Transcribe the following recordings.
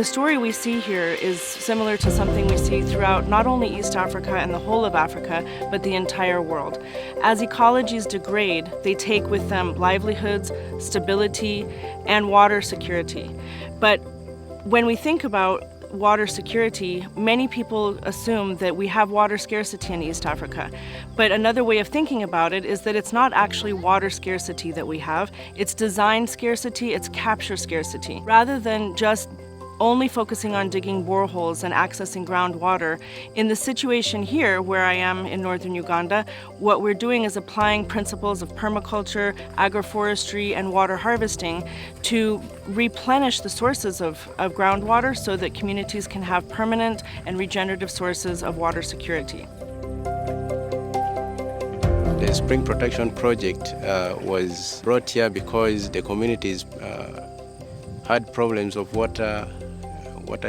The story we see here is similar to something we see throughout not only East Africa and the whole of Africa, but the entire world. As ecologies degrade, they take with them livelihoods, stability, and water security. But when we think about water security, many people assume that we have water scarcity in East Africa. But another way of thinking about it is that it's not actually water scarcity that we have, it's design scarcity, it's capture scarcity. Rather than just only focusing on digging boreholes and accessing groundwater, in the situation here where I am in northern Uganda, what we're doing is applying principles of permaculture, agroforestry, and water harvesting to replenish the sources of groundwater so that communities can have permanent and regenerative sources of water security. The Spring Protection Project was brought here because the communities had problems of water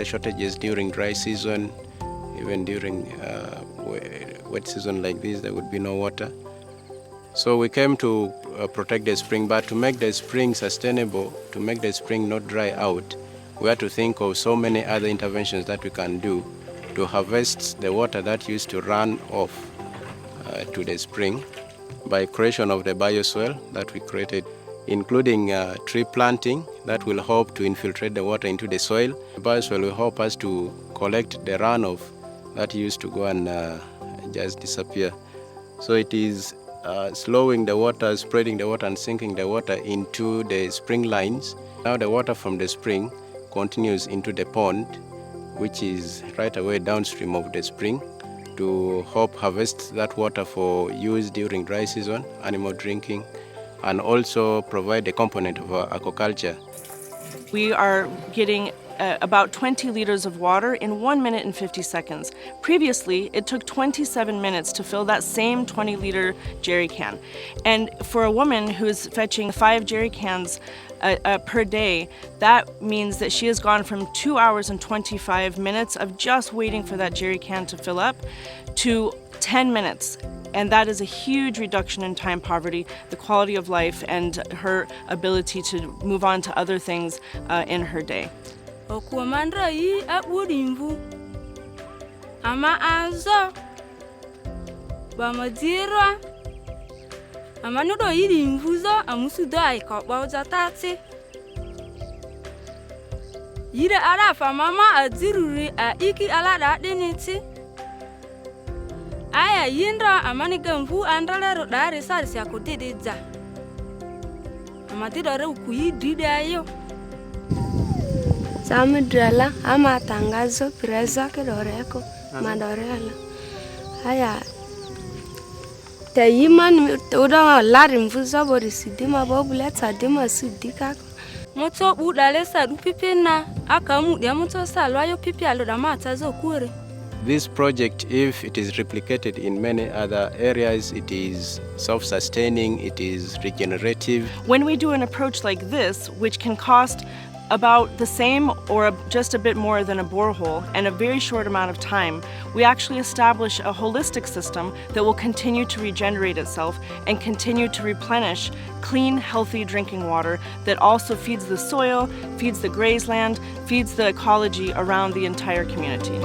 shortages during dry season. Even during wet season like this, there would be no water. So we came to protect the spring, but to make the spring sustainable, to make the spring not dry out, we had to think of so many other interventions that we can do to harvest the water that used to run off to the spring by creation of the bioswale that we created, including tree planting that will help to infiltrate the water into the soil. The bioswale will help us to collect the runoff that used to go and just disappear. So it is slowing the water, spreading the water and sinking the water into the spring lines. Now the water from the spring continues into the pond, which is right away downstream of the spring, to help harvest that water for use during dry season, animal drinking, and also provide a component of aquaculture. We are getting about 20 liters of water in 1 minute and 50 seconds. Previously, it took 27 minutes to fill that same 20-liter jerry can. And for a woman who's fetching 5 jerry cans per day, that means that she has gone from 2 hours and 25 minutes of just waiting for that jerry can to fill up to 10 minutes. And that is a huge reduction in time poverty, the quality of life, and her ability to move on to other things in her day. Okuamandra yi aburimvu ama azo bamadira amanudo yirimvu zo amusudo aikokba ujatati yire arafa mama aziruri a iki alada diniti aya yindra amaniga mvu andalero dare sarisi akudididza amatidore ukuyi didayo Samudala ama tangazo presa kedoreko madorela haya tayiman uda larim fuza borisidima bobuleta dima sidika moto budale sadu pipena akamu dia moto salwayo pipi aloda mata zo kure. This project, if it is replicated in many other areas, it is self-sustaining, it is regenerative. When we do an approach like this, which can cost about the same or just a bit more than a borehole in a very short amount of time, we actually establish a holistic system that will continue to regenerate itself and continue to replenish clean, healthy drinking water that also feeds the soil, feeds the grazeland, feeds the ecology around the entire community.